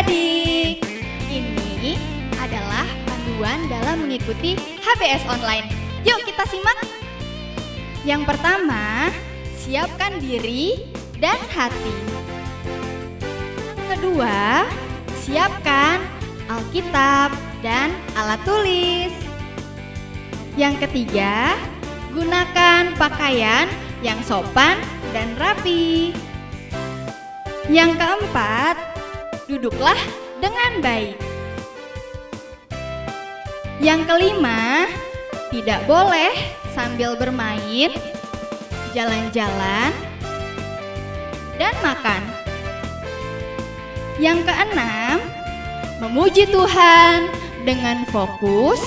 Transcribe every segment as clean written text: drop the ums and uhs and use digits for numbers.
adik-adik. Ini adalah panduan dalam mengikuti HBS online. Yuk kita simak. Yang pertama, siapkan diri dan hati. Yang kedua, siapkan Alkitab dan alat tulis. Yang ketiga, gunakan pakaian yang sopan dan rapi. Yang keempat, duduklah dengan baik. Yang kelima, tidak boleh sambil bermain, jalan-jalan, dan makan. Yang keenam, memuji Tuhan dengan fokus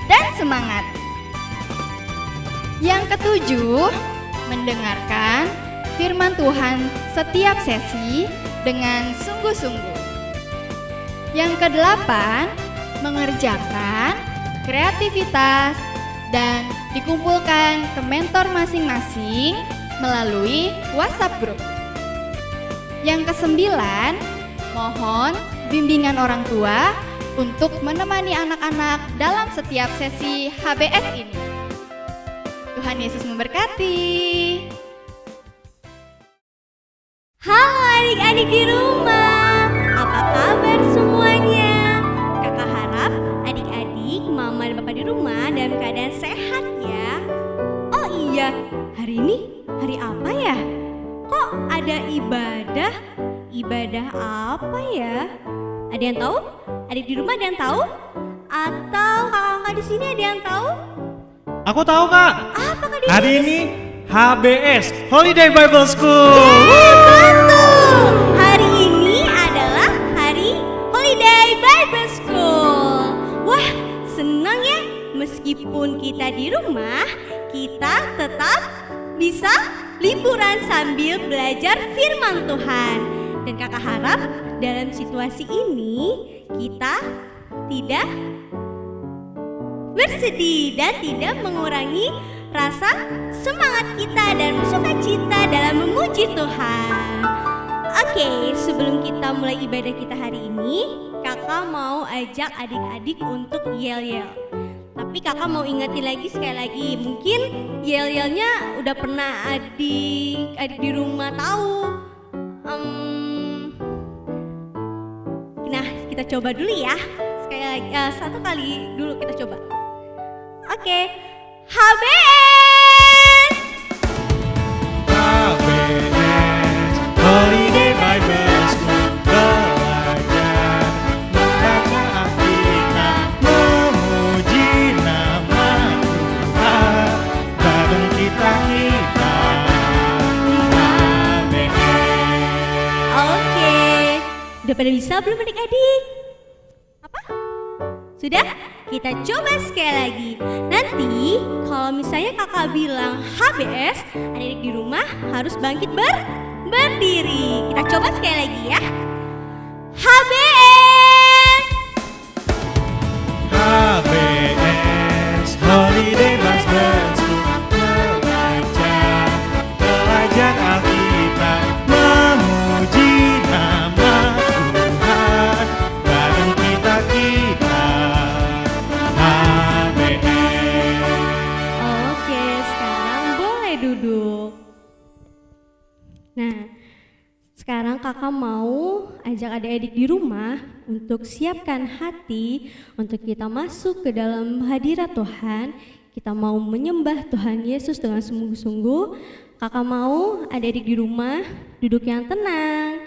dan semangat. Yang ketujuh, mendengarkan firman Tuhan setiap sesi dengan sungguh-sungguh. Yang kedelapan, mengerjakan kreativitas dan dikumpulkan ke mentor masing-masing melalui WhatsApp group. Yang kesembilan, mohon bimbingan orang tua untuk menemani anak-anak dalam setiap sesi HBS ini. Tuhan Yesus memberkati. Halo adik-adik di rumah, apa kabar semuanya? Kakak harap adik-adik, mama dan papa di rumah dalam keadaan sehat ya. Oh iya, hari ini hari apa ya? Kok ada ibadah? Ibadah apa ya? Ada yang tahu? Adik di rumah ada yang tahu? Atau kakak-kakak di sini ada yang tahu? Aku tahu Kak. Apa Kak Hari Dennis? ini HBS, Holiday Bible School. Betul. Hari ini adalah hari Holiday Bible School. Wah, senang ya. Meskipun kita di rumah, kita tetap bisa liburan sambil belajar firman Tuhan. Dan kakak harap dalam situasi ini kita tidak bersedih dan tidak mengurangi rasa semangat kita dan sukacita dalam memuji Tuhan. Oke, sebelum kita mulai ibadah kita hari ini, kakak mau ajak adik-adik untuk yel-yel. Tapi kakak mau ingetin lagi sekali lagi, mungkin yel-yelnya udah pernah adik di rumah tahu. Nah, kita coba dulu ya. Sekali lagi, satu kali dulu kita coba. Oke, HBS! HBS, Holiday Bible School. Belajar membaca Alkitab, memuji nama Tuhan. Bareng kita HBS. Oke, udah pada bisa belum adik-adik? Apa? Sudah? Kita coba sekali lagi. Nanti kalau misalnya kakak bilang HBS, adik-adik di rumah harus bangkit berdiri. Kita coba sekali lagi ya. HBS! HBS, Holiday Bible School. Belajar Alkitab, memuji nama Tuhan. Bareng kita HBS. Oke, sekarang boleh duduk. Nah, sekarang kakak mau ajak adik-adik di rumah untuk siapkan hati untuk kita masuk ke dalam hadirat Tuhan. Kita mau menyembah Tuhan Yesus dengan sungguh-sungguh. Kakak mau adik-adik di rumah duduk yang tenang,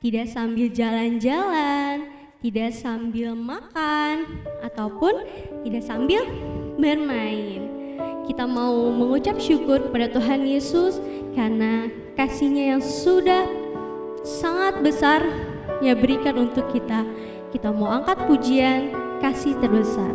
tidak sambil jalan-jalan, tidak sambil makan, ataupun tidak sambil bermain. Kita mau mengucap syukur kepada Tuhan Yesus karena kasih-Nya yang sudah sangat besar Ia berikan untuk kita. Kita mau angkat pujian kasih terbesar.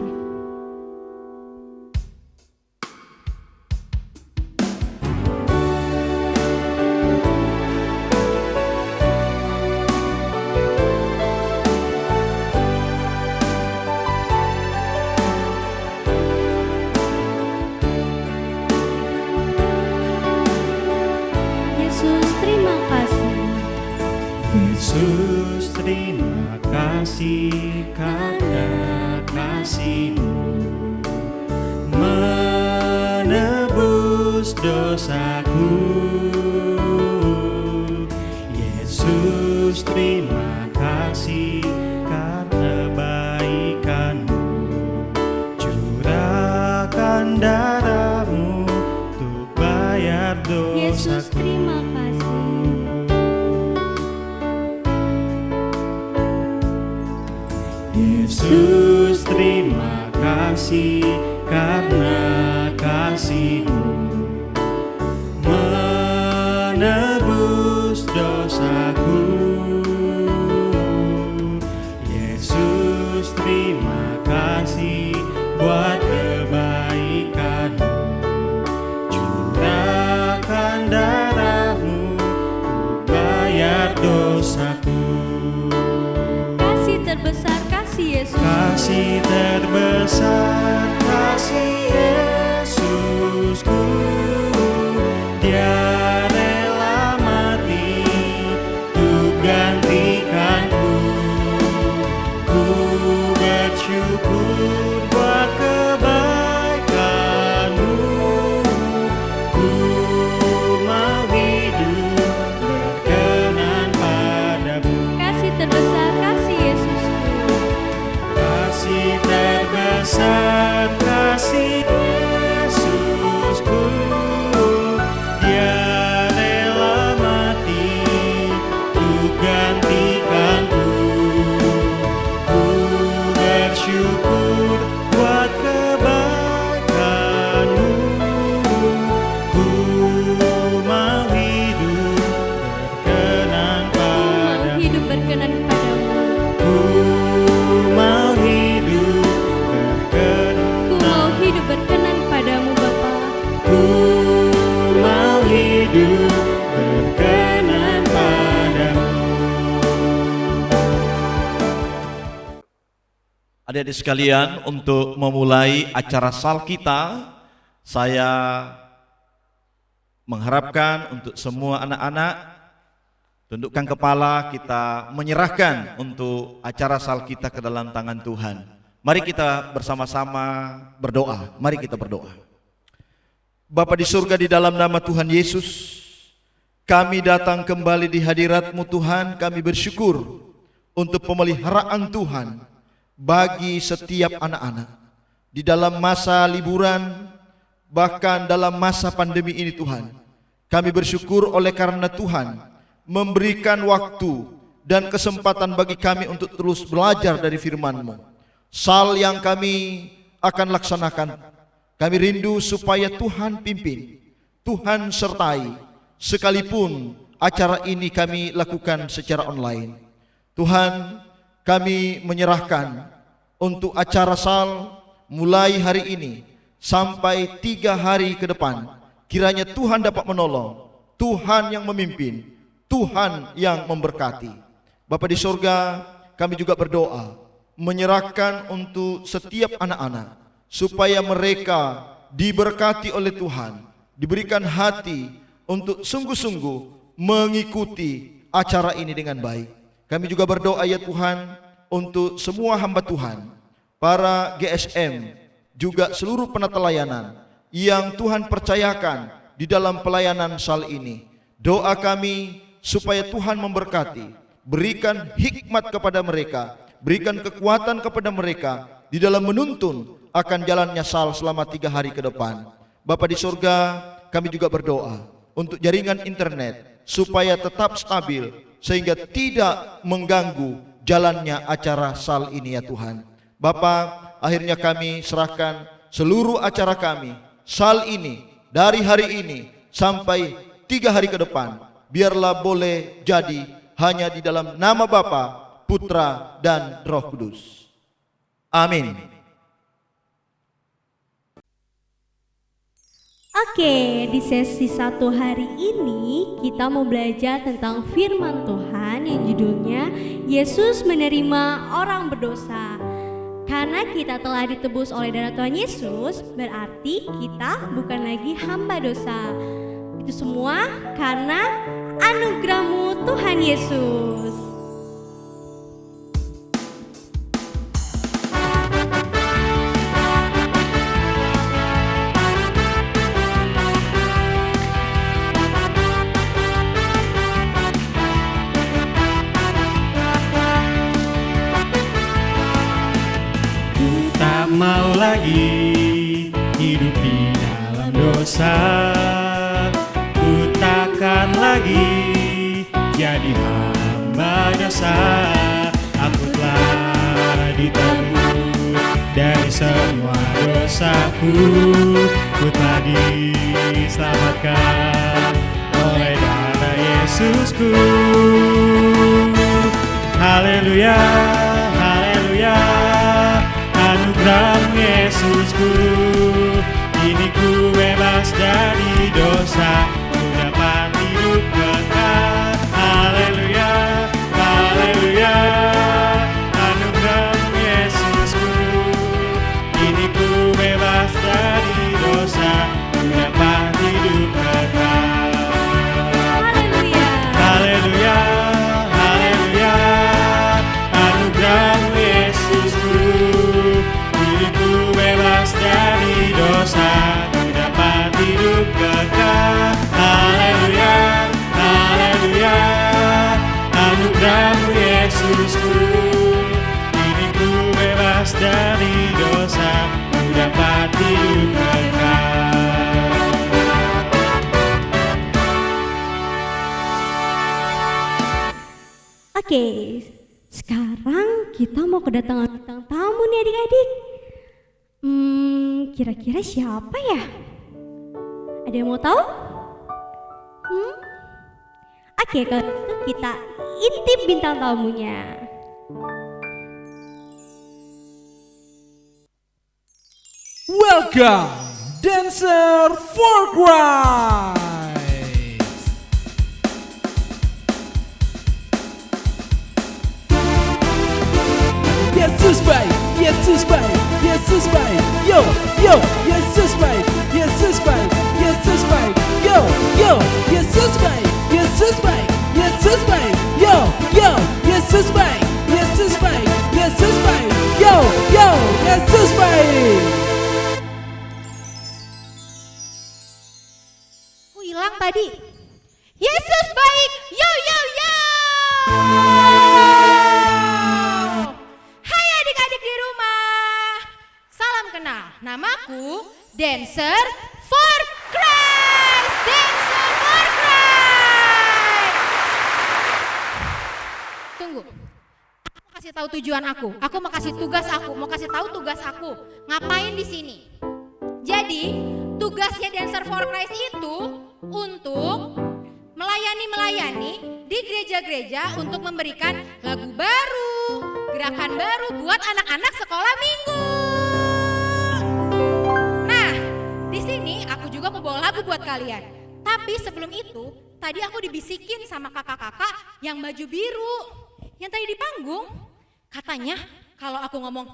Yesus Yesus, terima kasih karena kasih-Mu menebus dosaku. Yesus, terima kasih karena baikan-Mu. Curahkan darah-Mu untuk bayar Yesus, dosaku. terima kasih. Yesus, terima kasih karena kasih-Mu menebus dosaku. Yesus, terima kasih buat kebaikan-Mu. Curahkan darah-Mu untuk bayar dosaku. Kasih terbesar, kasih Yesus. Kasih terbesar, kasih Yesusku. Dia rela mati untuk gantikanku. Ku bersyukur buat kebaikan-Mu. Ku mau hidup berkenan padamu. Kasih terbesar, kasih Yesusku. Kasih terbesar, kasih Yesusku. Dia rela mati untuk gantikanku. Ku bersyukur buat kebaikan-Mu. Ku mau hidup berkenan Mau padamu. hidup berkenan padamu. Ku mau hidup berkenan. Ku mau hidup berkenan padamu Bapa. Ku mau hidup berkenan padamu. Adik-adik sekalian, untuk memulai acara sal kita, saya mengharapkan untuk semua anak-anak tundukkan kepala, kita menyerahkan untuk acara sal kita ke dalam tangan Tuhan. Mari kita bersama-sama berdoa. Mari kita berdoa. Bapa di surga, di dalam nama Tuhan Yesus, kami datang kembali di hadirat-Mu Tuhan. Kami bersyukur untuk pemeliharaan Tuhan bagi setiap anak-anak di dalam masa liburan, bahkan dalam masa pandemi ini Tuhan. Kami bersyukur oleh karena Tuhan memberikan waktu dan kesempatan bagi kami untuk terus belajar dari firman-Mu. Sal yang kami akan laksanakan, kami rindu supaya Tuhan pimpin, Tuhan sertai, sekalipun acara ini kami lakukan secara online. Tuhan, kami menyerahkan untuk acara sal mulai hari ini sampai 3 hari ke depan. Kiranya Tuhan dapat menolong, Tuhan yang memimpin, Tuhan yang memberkati. Bapa di surga, kami juga berdoa menyerahkan untuk setiap anak-anak supaya mereka diberkati oleh Tuhan, diberikan hati untuk sungguh-sungguh mengikuti acara ini dengan baik. Kami juga berdoa ya Tuhan untuk semua hamba Tuhan, para GSM, juga seluruh penata layanan yang Tuhan percayakan di dalam pelayanan sal ini. Doa kami supaya Tuhan memberkati, berikan hikmat kepada mereka, berikan kekuatan kepada mereka di dalam menuntun akan jalannya sal selama 3 hari ke depan. Bapa di surga, kami juga berdoa untuk jaringan internet supaya tetap stabil sehingga tidak mengganggu jalannya acara sal ini ya Tuhan. Bapa, akhirnya kami serahkan seluruh acara kami sal ini dari hari ini sampai 3 hari ke depan. Biarlah boleh jadi hanya di dalam nama Bapa, Putra dan Roh Kudus. Amin. Oke, di sesi 1 hari ini kita mau belajar tentang firman Tuhan yang judulnya Yesus menerima orang berdosa. Karena kita telah ditebus oleh darah Tuhan Yesus, berarti kita bukan lagi hamba dosa. Itu semua karena anugerah-Mu Tuhan Yesus. hidup di dalam dosa. Ku takkan lagi jadi hamba dosa. Aku telah ditebus dari semua dosaku. Ku telah diselamatkan oleh darah Yesusku. Haleluya, haleluya, anugerah Yesusku. Kini ku bebas dari dosa, ku dapat hidup kekal. Haleluya, haleluya, anugerah Yesusku. Kini ku bebas dari dosa, ku dapat hidup kekal. Haleluya. Haleluya, haleluya, anugerah Yesusku. Hidupku bebas dari dosa, ku dapat hidup kekal. Haleluya, haleluya, anugerah Yesusku. Hidupku bebas dari dosa, ku dapat hidup kekal. Oke, sekarang kita mau kedatangan bintang tamu nih adik-adik. Kira-kira siapa ya? Ada yang mau tahu? Oke, kalau gitu kita intip bintang tamunya. Welcome, Dancer for Christ. Yesus baik, Yesus baik, Yesus baik. Yo, yo, Yesus baik, Yesus baik, Yesus baik. Yo, yo, Yesus baik, Yesus baik, Yesus baik. Yo, yo, Yesus baik, Yesus baik, Yesus baik. Yo, yo, Yesus baik. Aku hilang tadi. Yesus baik. Yo yo yo. Hai adik-adik di rumah. Salam kenal. Namaku Dancer for Christ. Dancer for Christ. Tunggu. Aku kasih tahu tujuan aku. Aku mau kasih tugas aku. Mau kasih tahu tugas aku. Ngapain di sini? Jadi tugasnya Dancer for Christ itu untuk melayani di gereja-gereja untuk memberikan lagu baru, gerakan baru buat anak-anak sekolah minggu. Nah, di sini aku juga mau bawa lagu buat kalian. Tapi sebelum itu, tadi aku dibisikin sama kakak-kakak yang baju biru. Yang tadi di panggung, katanya kalau aku ngomong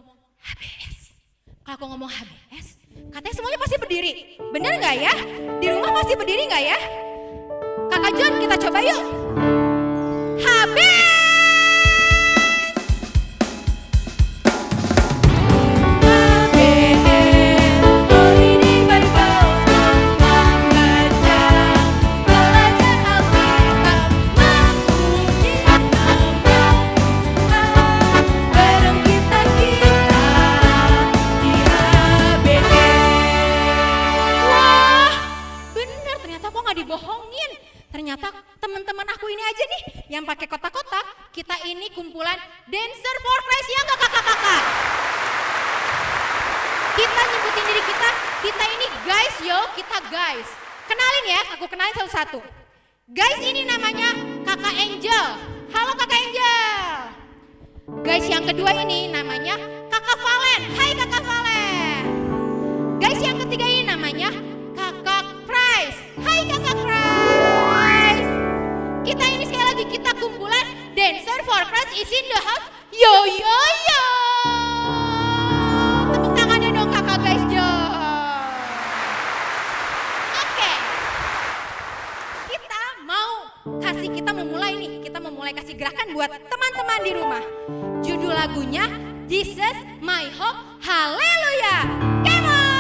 HBS, katanya semuanya pasti berdiri. Bener gak ya? Di rumah pasti berdiri gak ya? Kakak John, kita coba yuk. HBS. Dibohongin. Ternyata teman-teman aku ini aja nih yang pakai kotak-kotak. Kita ini kumpulan Dancer for Christ ya kakak-kakak. Kita nyebutin diri kita ini guys yo, kita guys. Kenalin ya, aku kenalin satu-satu. Guys ini namanya Kakak Angel. Halo Kakak Angel. Guys yang kedua ini namanya Kakak Valen. Hai Kakak Valen. Guys yang ketiga ini namanya Kakak Price. Hai Kakak Price. Kita ini sekali lagi kita kumpulan Dancer for Christ is in the house. Yo yo yo. Tepuk tangannya dong kakak guys yo. Oke. Kita memulai nih. Kita memulai kasih gerakan buat teman-teman di rumah. Judul lagunya Jesus My Hope. Haleluya. Come on.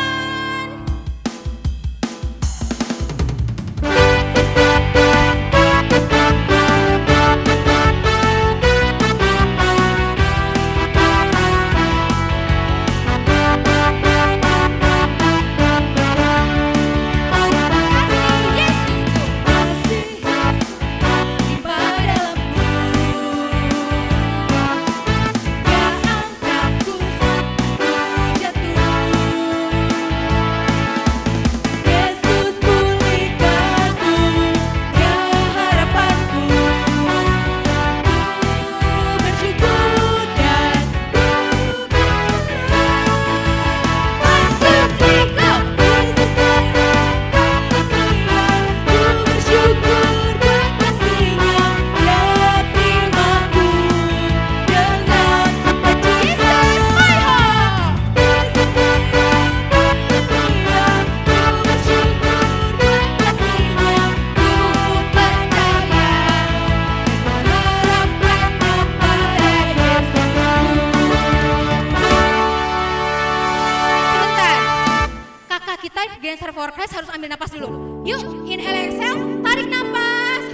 kita Dancer for Christ harus ambil napas dulu. Yuk, inhale, exhale, tarik napas,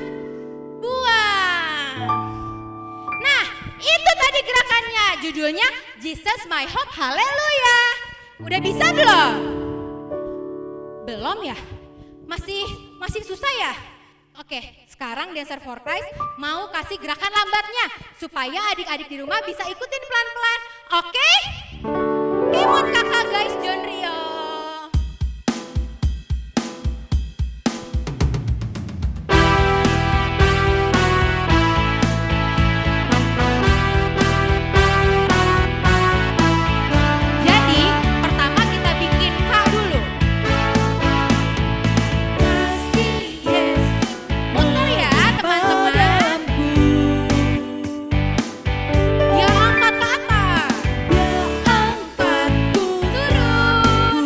buang. Nah, itu tadi gerakannya, judulnya Jesus My Hope, Haleluya. Udah bisa belum? Belum ya? Masih susah ya? Oke, sekarang Dancer for Christ mau kasih gerakan lambatnya supaya adik-adik di rumah bisa ikutin pelan-pelan. Oke? Come on kakak guys, John Rio. Jadi, pertama kita bikin K dulu. Mundur ya teman-teman. Dia angkat ke atas. Turun.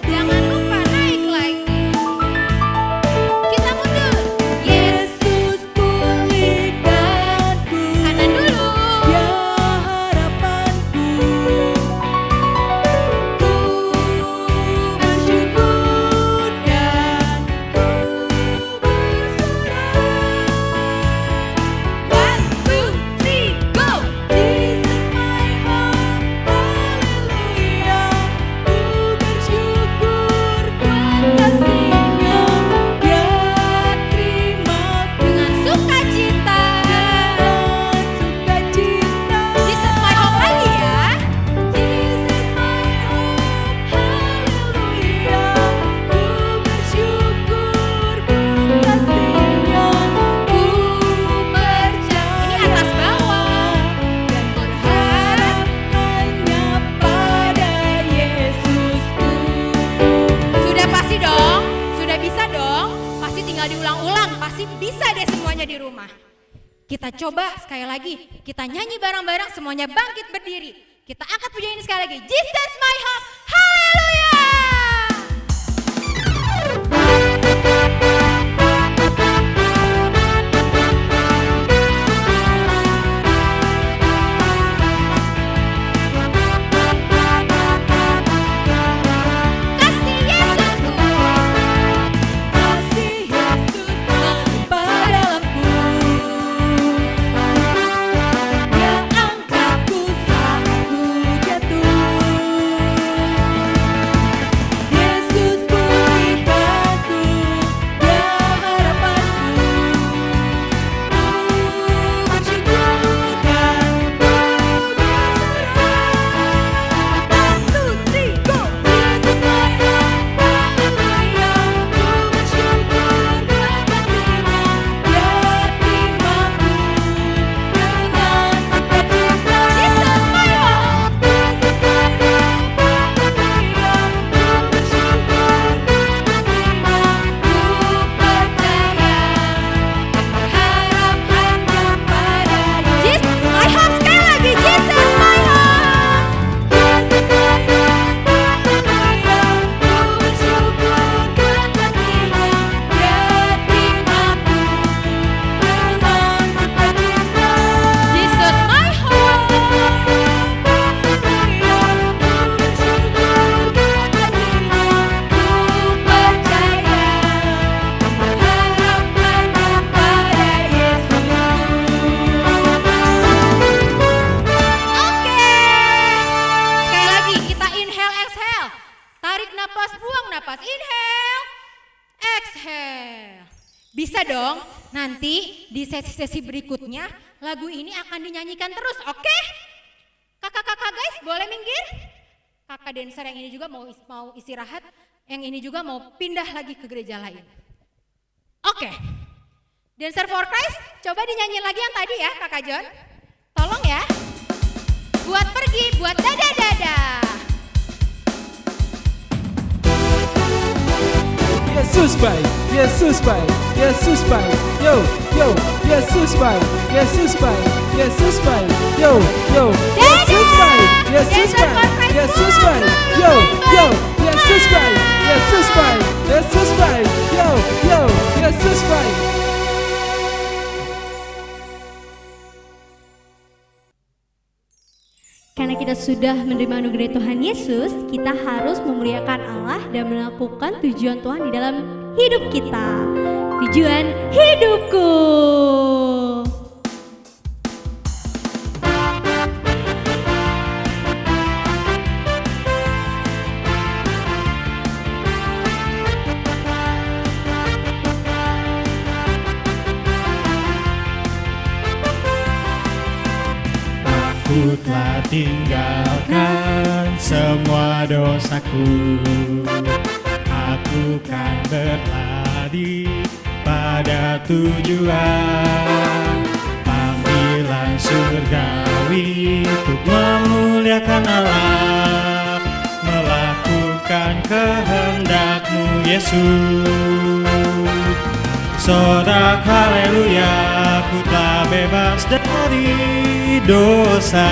Jangan lupa naik lagi. Kita mundur. Yesus pulihkanku, Kanan dulu. Dia harapanku. Ku bersyukur dan ku bersorak. 1, 2, 3, go. Jesus my hope, haleluya. Ku bersyukur dan kasih-Nya, Dia terimaku Dengan sukacita. dengan sukacita. Jesus my hope lagi ya. Jesus my hope, haleluya. Ku bersyukur dan kasih-Nya, ku percaya. Ini atas bawah. Dan berharap hanya pada Yesusku. Sudah pasti dong, sudah bisa dong. Pasti tinggal diulang-ulang, pasti bisa deh semuanya di rumah. Kita coba sekali lagi, kita nyanyi bareng-bareng semuanya bangkit berdiri. Kita angkat pujian ini sekali lagi. Jesus my hope, haleluya. Kasih Yesusku. Kasih Yesus melimpah dalamku. Dia angkatku saat ku jatuh. Bisa dong, nanti di sesi-sesi berikutnya lagu ini akan dinyanyikan terus, oke? Kakak-kakak guys boleh minggir? Kakak dancer yang ini juga mau istirahat, yang ini juga mau pindah lagi ke gereja lain. Oke, Dancer for Christ, coba dinyanyiin lagi yang tadi ya Kakak John. Tolong ya, buat pergi, buat dadah-dadah. Yesus baik, Yesus baik, Yesus baik, yo, yo, Yesus baik, Yesus baik, Yesus baik, yo, yo, Yesus baik, Yesus baik, Yesus baik, yo, yo, Yesus baik, Yesus baik, Yesus baik, yo, yo, Yesus baik. Karena kita sudah menerima anugerah Tuhan Yesus, kita harus memuliakan Allah dan melakukan tujuan Tuhan di dalam hidup kita. Tujuan hidupku. Aku telah tinggalkan semua dosaku. Aku kan berlari pada tujuan panggilan surgawi untuk memuliakan Allah, melakukan kehendak-Mu Yesus. Sorak haleluya, ku telah bebas dari dosa.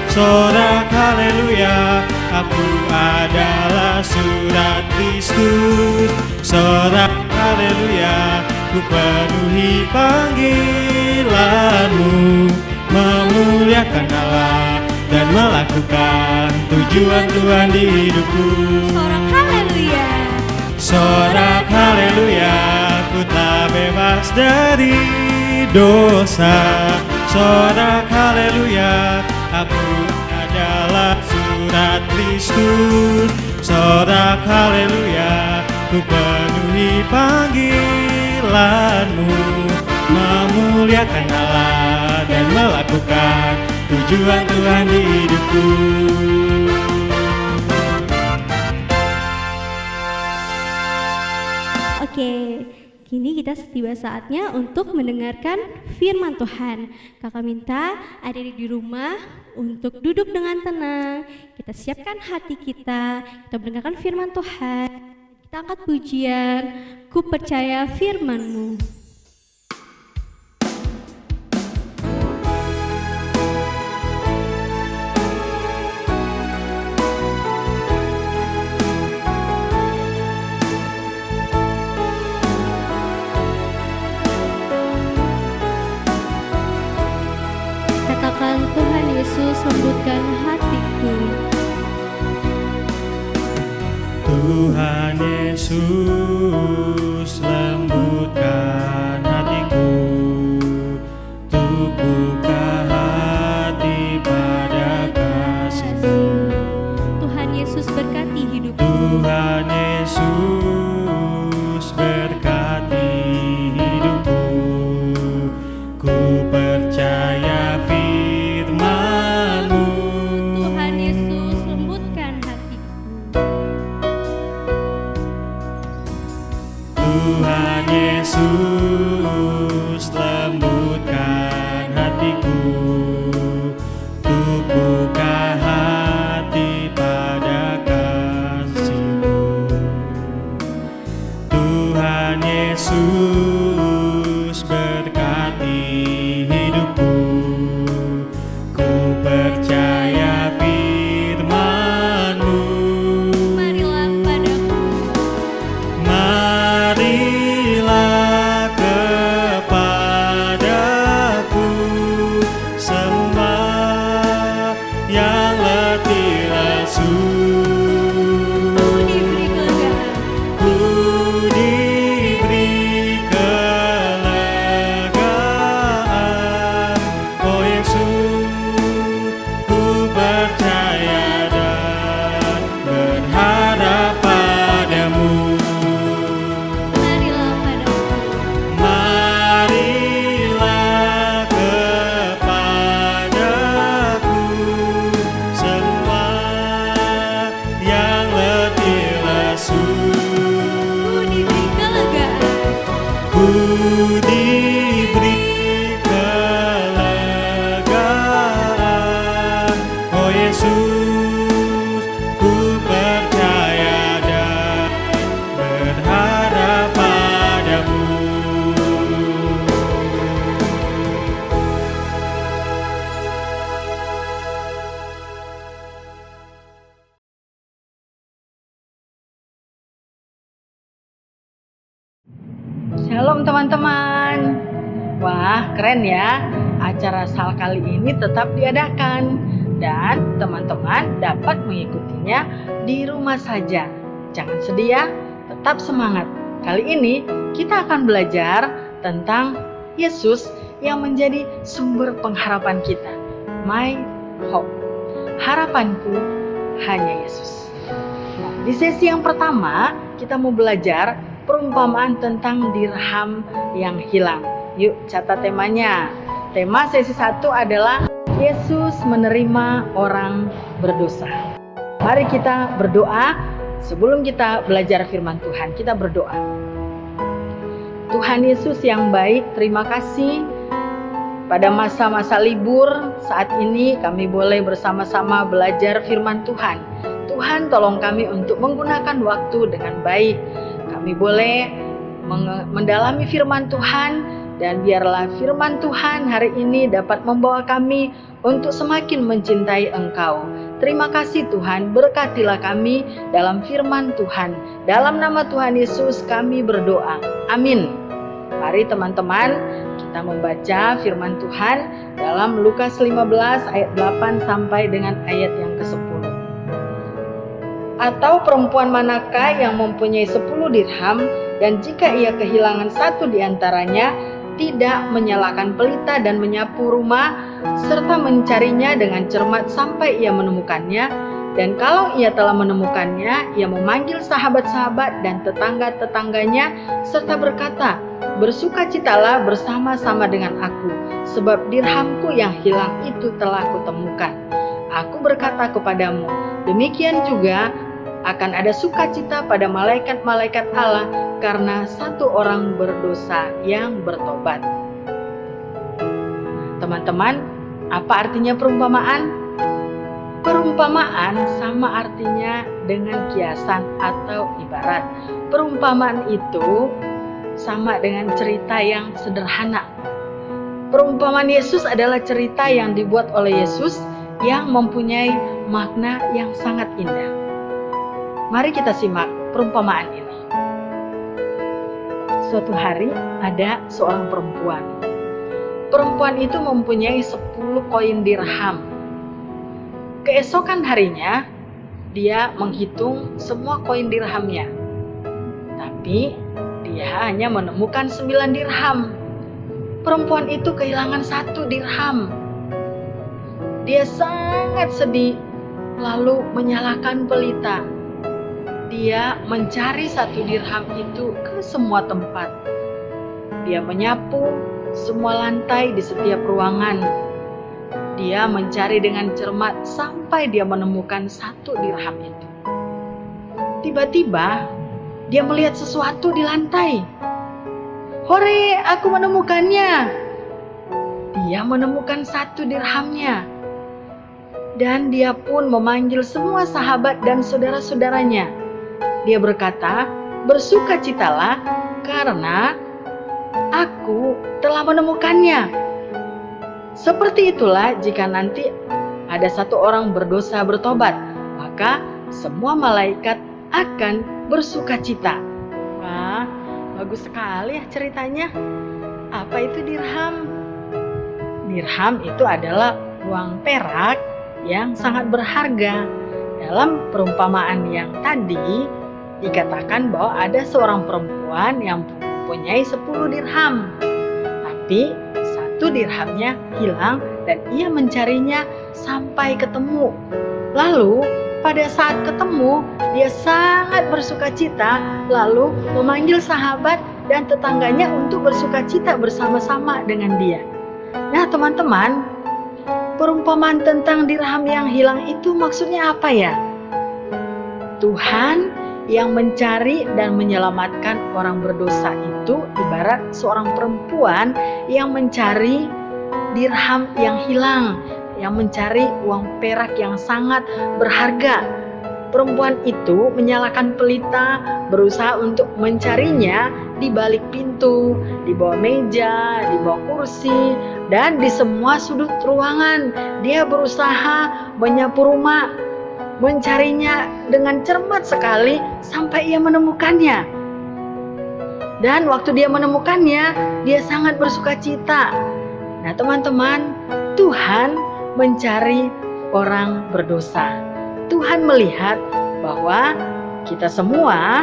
Sorak haleluya, aku adalah surat Kristus. Sorak haleluya, ku penuhi panggilan-Mu, memuliakan Allah dan melakukan tujuan Tuhan di hidupku. Sorak haleluya. Sorak haleluya, ku telah bebas dari dosa. Sorak haleluya, aku adalah surat Kristus. Sorak haleluya, ku penuhi panggilan-Mu, memuliakan Allah dan melakukan tujuan Tuhan di hidupku. Oke, kini kita tiba saatnya untuk mendengarkan firman Tuhan. Kakak minta adik-adik di rumah untuk duduk dengan tenang. Kita siapkan hati kita mendengarkan firman Tuhan. Kita angkat pujian, ku percaya firman-Mu. Katakan, Tuhan Yesus, lembutkan hatiku. Tuhan Yesus, lembutkan hatiku, untuk buka hati pada kasih-Mu. Tuhan Yesus berkati hidupku. Tuhan Yesus, berkati hidupku, ku percaya firman-Mu. Tuhan Yesus, lembutkan hatiku. Tuhan Yesus, lembutkan hatiku, untuk buka hati pada kasih-Mu. Tuhan Yesus, berkati hidupku, ku percaya firman-Mu. Marilah padaku. Marilah kepadaku semua yang letih lesu. Ku diberi kelegaan. Ku diberi kelegaan, oh Yesus, ku percaya dan berharap padamu. Marilah padaku. Marilah kepadaku semua yang letih lesu. Ku diberi kelegaan. Ku diberi kelegaan, oh Yesus, ku percaya dan berharap padamu. Shalom teman-teman. Wah, keren ya. Acara SAL kali ini tetap diadakan dan teman-teman dapat mengikutinya di rumah saja. Jangan sedih ya, tetap semangat. Kali ini kita akan belajar tentang Yesus yang menjadi sumber pengharapan kita. My hope. Harapanku hanya Yesus. Nah, di sesi yang pertama kita mau belajar perumpamaan tentang dirham yang hilang. Yuk catat temanya. Tema sesi 1 adalah Yesus menerima orang berdosa. Mari kita berdoa. Sebelum kita belajar firman Tuhan, kita berdoa. Tuhan Yesus yang baik, terima kasih pada masa-masa libur saat ini kami boleh bersama-sama belajar firman Tuhan. Tuhan tolong kami untuk menggunakan waktu dengan baik. Kami boleh mendalami firman Tuhan dan biarlah firman Tuhan hari ini dapat membawa kami untuk semakin mencintai Engkau. Terima kasih Tuhan, berkatilah kami dalam firman Tuhan. Dalam nama Tuhan Yesus kami berdoa. Amin. Mari teman-teman kita membaca firman Tuhan dalam Lukas 15 ayat 8 sampai dengan ayat yang ke-10. Atau perempuan manakah yang mempunyai 10 dirham dan jika ia kehilangan satu di antaranya, tidak menyalakan pelita dan menyapu rumah serta mencarinya dengan cermat sampai ia menemukannya, dan kalau ia telah menemukannya, ia memanggil sahabat-sahabat dan tetangga-tetangganya serta berkata, bersukacitalah bersama-sama dengan aku, sebab dirhamku yang hilang itu telah kutemukan. Aku berkata kepadamu, demikian juga akan ada sukacita pada malaikat-malaikat Allah karena satu orang berdosa yang bertobat. Teman-teman, apa artinya perumpamaan? Perumpamaan sama artinya dengan kiasan atau ibarat. Perumpamaan itu sama dengan cerita yang sederhana. Perumpamaan Yesus adalah cerita yang dibuat oleh Yesus yang mempunyai makna yang sangat indah. Mari kita simak perumpamaan ini. Suatu hari ada seorang perempuan. Perempuan itu mempunyai 10 koin dirham. Keesokan harinya, dia menghitung semua koin dirhamnya. Tapi dia hanya menemukan 9 dirham. Perempuan itu kehilangan 1 dirham. Dia sangat sedih, lalu menyalakan pelita. Dia mencari 1 dirham itu ke semua tempat. Dia menyapu semua lantai di setiap ruangan. Dia mencari dengan cermat sampai dia menemukan 1 dirham itu. Tiba-tiba dia melihat sesuatu di lantai. Hore, aku menemukannya. Dia menemukan 1 dirhamnya. Dan dia pun memanggil semua sahabat dan saudara-saudaranya. Dia berkata, bersukacitalah karena aku telah menemukannya. Seperti itulah jika nanti ada 1 orang berdosa bertobat, maka semua malaikat akan bersukacita. Wah, bagus sekali ya ceritanya. Apa itu dirham? Dirham itu adalah uang perak yang sangat berharga. Dalam perumpamaan yang tadi, dikatakan bahwa ada seorang perempuan yang mempunyai 10 dirham. Tapi 1 dirhamnya hilang dan ia mencarinya sampai ketemu. Lalu pada saat ketemu, dia sangat bersukacita, lalu memanggil sahabat dan tetangganya untuk bersukacita bersama-sama dengan dia. Nah teman-teman, perumpamaan tentang dirham yang hilang itu maksudnya apa ya? Tuhan yang mencari dan menyelamatkan orang berdosa itu ibarat seorang perempuan yang mencari dirham yang hilang, yang mencari uang perak yang sangat berharga. Perempuan itu menyalakan pelita, berusaha untuk mencarinya di balik pintu, di bawah meja, di bawah kursi, dan di semua sudut ruangan. Dia berusaha menyapu rumah, mencarinya dengan cermat sekali sampai ia menemukannya. Dan waktu dia menemukannya, dia sangat bersukacita. Nah teman-teman, Tuhan mencari orang berdosa. Tuhan melihat bahwa Kita semua,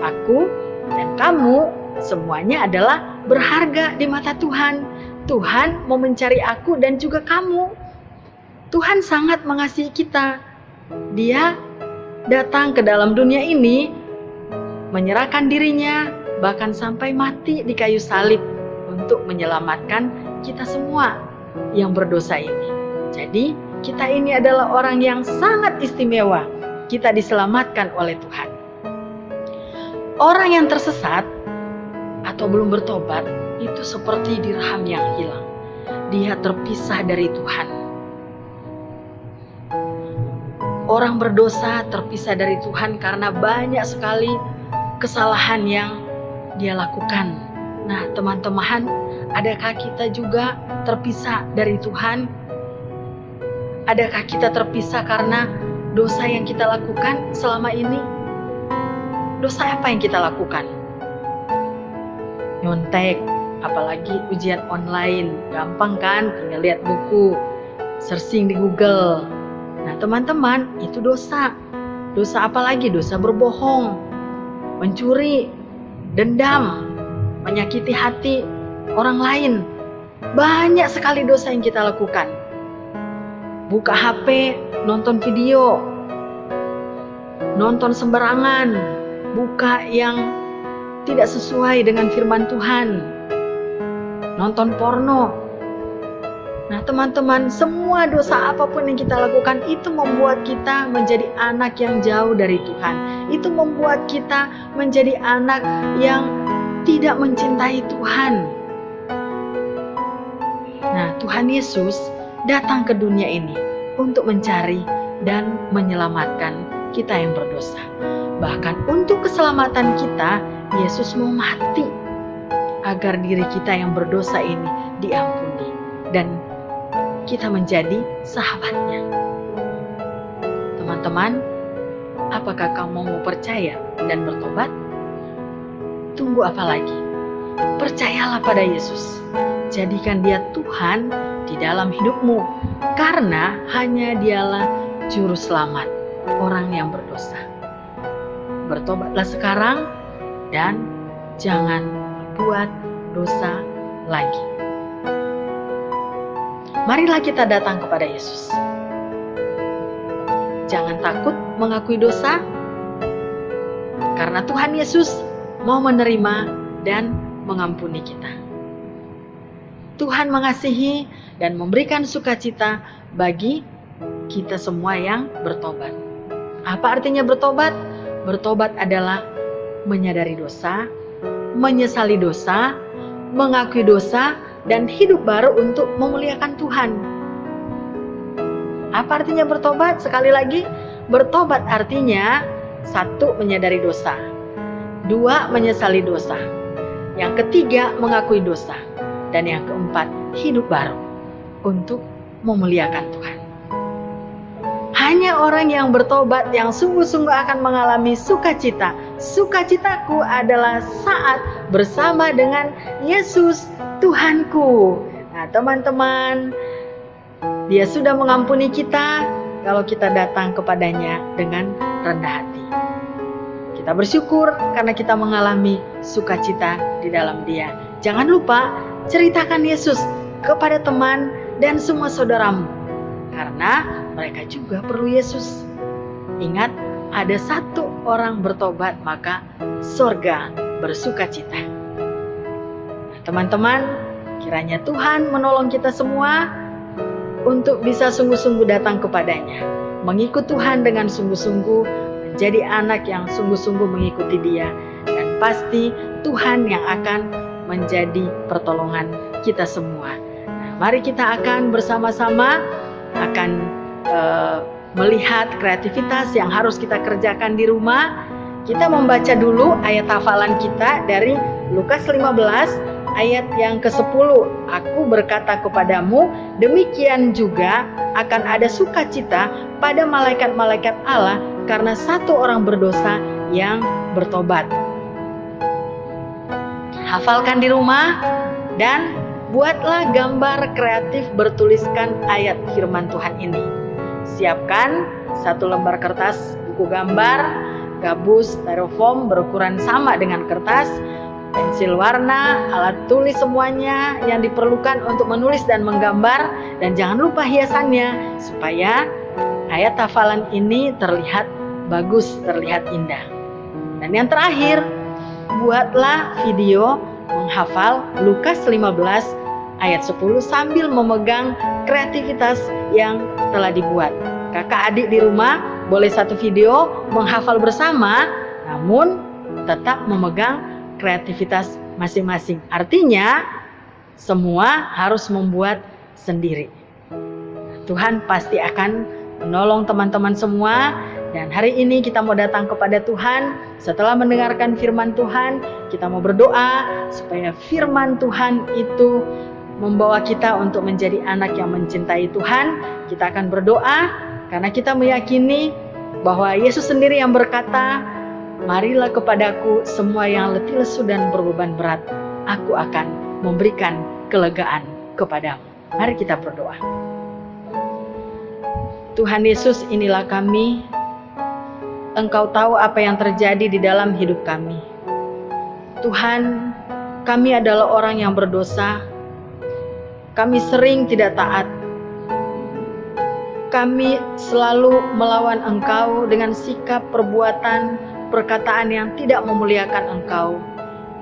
aku dan kamu, semuanya adalah berharga di mata Tuhan. Tuhan mau mencari aku dan juga kamu. Tuhan sangat mengasihi kita. Dia datang ke dalam dunia ini, menyerahkan dirinya, bahkan sampai mati di kayu salib untuk menyelamatkan kita semua yang berdosa ini. Jadi, kita ini adalah orang yang sangat istimewa. Kita diselamatkan oleh Tuhan. Orang yang tersesat atau belum bertobat itu seperti dirham yang hilang. Dia terpisah dari Tuhan. Orang berdosa terpisah dari Tuhan karena banyak sekali kesalahan yang dia lakukan. Nah, teman-teman, adakah kita juga terpisah dari Tuhan? Adakah kita terpisah karena dosa yang kita lakukan selama ini? Dosa apa yang kita lakukan? Nyontek, apalagi ujian online. Gampang kan? Tinggal lihat buku, searching di Google. Nah, teman-teman, itu dosa. Dosa apa lagi? Dosa berbohong, mencuri, dendam, menyakiti hati orang lain. Banyak sekali dosa yang kita lakukan. Buka HP, nonton video, nonton sembarangan, buka yang tidak sesuai dengan firman Tuhan, nonton porno. Nah, teman-teman, semua dosa apapun yang kita lakukan itu membuat kita menjadi anak yang jauh dari Tuhan. Itu membuat kita menjadi anak yang tidak mencintai Tuhan. Nah, Tuhan Yesus datang ke dunia ini untuk mencari dan menyelamatkan kita yang berdosa. Bahkan untuk keselamatan kita, Yesus mau mati agar diri kita yang berdosa ini diampuni dan kita menjadi sahabatnya. Teman-teman, apakah kamu mau percaya dan bertobat? Tunggu apa lagi? Percayalah pada Yesus. Jadikan Dia Tuhan di dalam hidupmu, karena hanya Dialah juru selamat orang yang berdosa. Bertobatlah sekarang dan jangan buat dosa lagi. Marilah kita datang kepada Yesus. Jangan takut mengakui dosa, karena Tuhan Yesus mau menerima dan mengampuni kita. Tuhan mengasihi dan memberikan sukacita bagi kita semua yang bertobat. Apa artinya bertobat? Bertobat adalah menyadari dosa, menyesali dosa, mengakui dosa, dan hidup baru untuk memuliakan Tuhan. Apa artinya bertobat? Sekali lagi, bertobat artinya 1. Menyadari dosa, 2. Menyesali dosa, yang ketiga mengakui dosa, dan yang keempat hidup baru untuk memuliakan Tuhan. Hanya orang yang bertobat yang sungguh-sungguh akan mengalami sukacita. Sukacitaku adalah saat bersama dengan Yesus Tuhanku. Nah, teman-teman, Dia sudah mengampuni kita kalau kita datang kepadanya dengan rendah hati. Kita bersyukur karena kita mengalami sukacita di dalam Dia. Jangan lupa ceritakan Yesus kepada teman dan semua saudaramu, karena mereka juga perlu Yesus. Ingat, ada 1 orang bertobat, maka sorga bersukacita. Nah, teman-teman, kiranya Tuhan menolong kita semua untuk bisa sungguh-sungguh datang kepadanya, mengikut Tuhan dengan sungguh-sungguh, menjadi anak yang sungguh-sungguh mengikuti Dia, dan pasti Tuhan yang akan menjadi pertolongan kita semua. Nah, mari kita akan bersama-sama melihat kreativitas yang harus kita kerjakan di rumah. Kita membaca dulu ayat hafalan kita dari Lukas 15 ayat yang ke-10. Aku berkata kepadamu, demikian juga akan ada sukacita pada malaikat-malaikat Allah karena 1 orang berdosa yang bertobat. Hafalkan di rumah dan buatlah gambar kreatif bertuliskan ayat firman Tuhan ini. Siapkan 1 lembar kertas buku gambar gabus, styrofoam berukuran sama dengan kertas, pensil warna, alat tulis semuanya yang diperlukan untuk menulis dan menggambar, dan jangan lupa hiasannya supaya ayat hafalan ini terlihat bagus, terlihat indah. Dan yang terakhir, buatlah video menghafal Lukas 15 ayat 10 sambil memegang kreativitas yang telah dibuat. Kakak adik di rumah boleh satu video menghafal bersama, namun tetap memegang kreativitas masing-masing. Artinya semua harus membuat sendiri. Tuhan pasti akan menolong teman-teman semua. Dan hari ini kita mau datang kepada Tuhan. Setelah mendengarkan firman Tuhan, kita mau berdoa supaya firman Tuhan itu membawa kita untuk menjadi anak yang mencintai Tuhan. Kita akan berdoa karena kita meyakini bahwa Yesus sendiri yang berkata, "Marilah kepadaku semua yang letih lesu dan berbeban berat, aku akan memberikan kelegaan kepadamu." Mari kita berdoa. Tuhan Yesus, inilah kami. Engkau tahu apa yang terjadi di dalam hidup kami. Tuhan, kami adalah orang yang berdosa. Kami sering tidak taat. Kami selalu melawan Engkau dengan sikap, perbuatan, perkataan yang tidak memuliakan Engkau.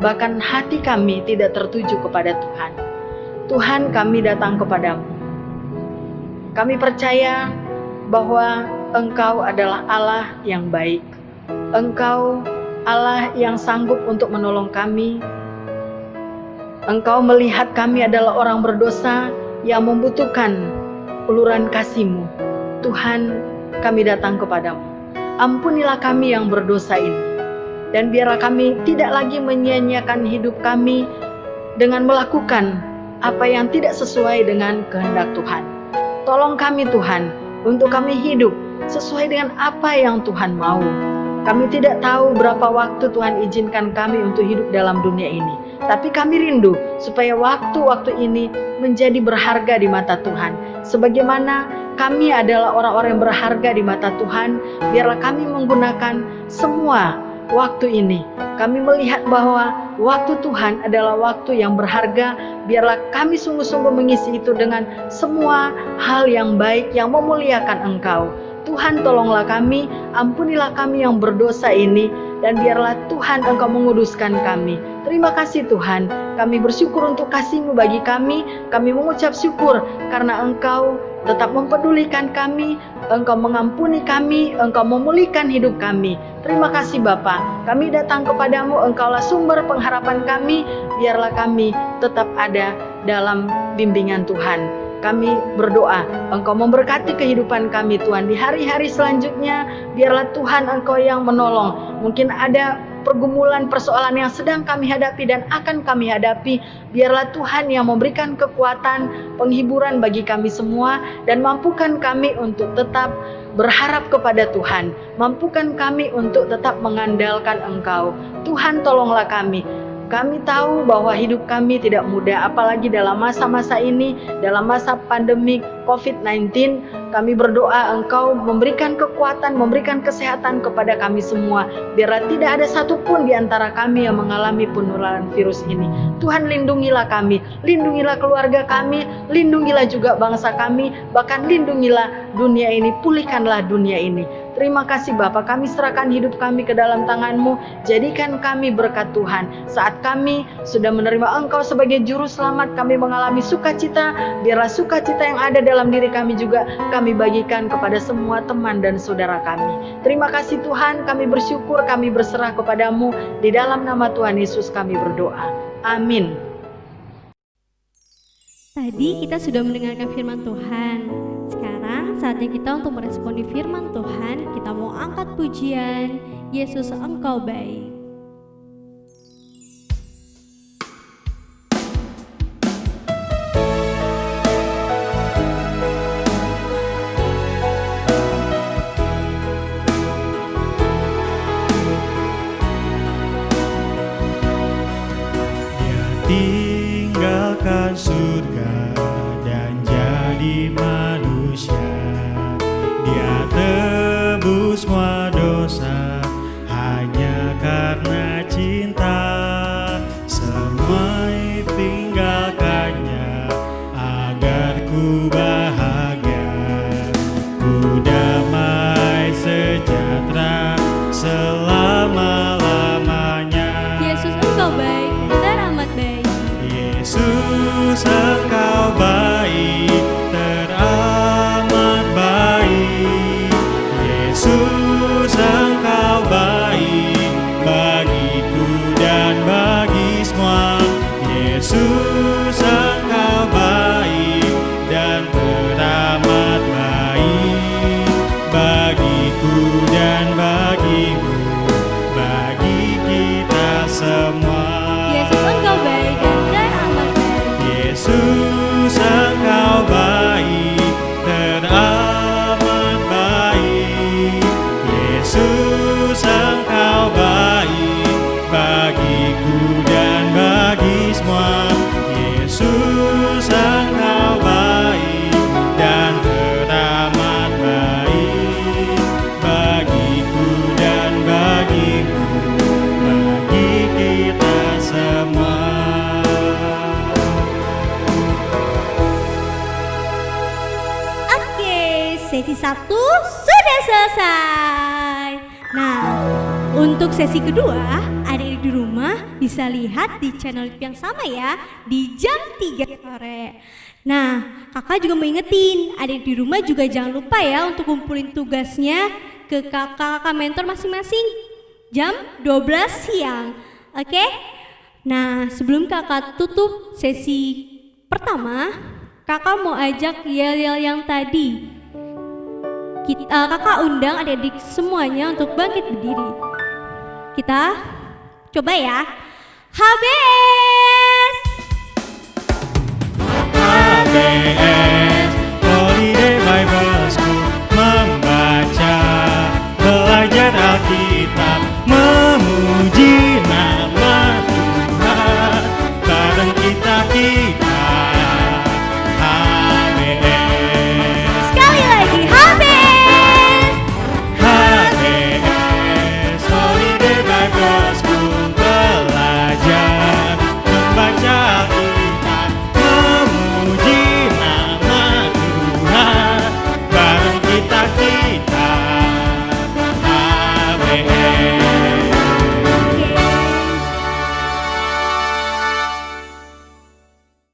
Bahkan hati kami tidak tertuju kepada Tuhan. Tuhan, kami datang kepadamu. Kami percaya bahwa Engkau adalah Allah yang baik. Engkau Allah yang sanggup untuk menolong kami. Engkau melihat kami adalah orang berdosa yang membutuhkan uluran kasih-Mu. Tuhan, kami datang kepadamu. Ampunilah kami yang berdosa ini. Dan biarlah kami tidak lagi menyia-nyiakan hidup kami dengan melakukan apa yang tidak sesuai dengan kehendak Tuhan. Tolong kami Tuhan, untuk kami hidup sesuai dengan apa yang Tuhan mau. Kami tidak tahu berapa waktu Tuhan izinkan kami untuk hidup dalam dunia ini. Tapi kami rindu supaya waktu-waktu ini menjadi berharga di mata Tuhan. Sebagaimana kami adalah orang-orang yang berharga di mata Tuhan, biarlah kami menggunakan semua waktu ini. Kami melihat bahwa waktu Tuhan adalah waktu yang berharga. Biarlah kami sungguh-sungguh mengisi itu dengan semua hal yang baik yang memuliakan Engkau. Tuhan, tolonglah kami, ampunilah kami yang berdosa ini, dan biarlah Tuhan Engkau menguduskan kami. Terima kasih Tuhan, kami bersyukur untuk kasih-Mu bagi kami. Kami mengucap syukur karena Engkau tetap mempedulikan kami, Engkau mengampuni kami, Engkau memulihkan hidup kami. Terima kasih Bapa, kami datang kepadamu, Engkaulah sumber pengharapan kami. Biarlah kami tetap ada dalam bimbingan Tuhan. Kami berdoa, Engkau memberkati kehidupan kami Tuhan. Di hari-hari selanjutnya, biarlah Tuhan Engkau yang menolong. Mungkin ada pergumulan, persoalan yang sedang kami hadapi dan akan kami hadapi. Biarlah Tuhan yang memberikan kekuatan, penghiburan bagi kami semua, dan mampukan kami untuk tetap berharap kepada Tuhan. Mampukan kami untuk tetap mengandalkan Engkau. Tuhan, tolonglah kami. Kami tahu bahwa hidup kami tidak mudah, apalagi dalam masa-masa ini, dalam masa pandemi COVID-19. Kami berdoa Engkau memberikan kekuatan, memberikan kesehatan kepada kami semua. Biarlah tidak ada satupun di antara kami yang mengalami penularan virus ini. Tuhan, lindungilah kami, lindungilah keluarga kami, lindungilah juga bangsa kami, bahkan lindungilah dunia ini, pulihkanlah dunia ini. Terima kasih Bapa, kami serahkan hidup kami ke dalam tangan-Mu. Jadikan kami berkat Tuhan. Saat kami sudah menerima Engkau sebagai juru selamat, kami mengalami sukacita. Biarlah sukacita yang ada dalam diri kami juga kami bagikan kepada semua teman dan saudara kami. Terima kasih Tuhan, kami bersyukur, kami berserah kepadamu. Di dalam nama Tuhan Yesus kami berdoa. Amin. Tadi kita sudah mendengarkan firman Tuhan. Sekarang saatnya kita untuk meresponi firman Tuhan. Kita mau angkat pujian, Yesus Engkau baik. Tinggalkan surga dan jadi manusia. Dia tebus semua dosa Sesi 1 sudah selesai. Nah, untuk sesi kedua, adik-adik di rumah bisa lihat di channel YouTube yang sama ya, di jam 3 sore. Nah, kakak juga mau ingetin, adik di rumah juga jangan lupa ya untuk kumpulin tugasnya ke kakak mentor masing-masing jam 12 siang. Oke? Nah, sebelum kakak tutup sesi pertama, kakak mau ajak yel-yel yang tadi. Kakak undang adik-adik semuanya untuk bangkit berdiri. Kita coba ya. HBS! HBS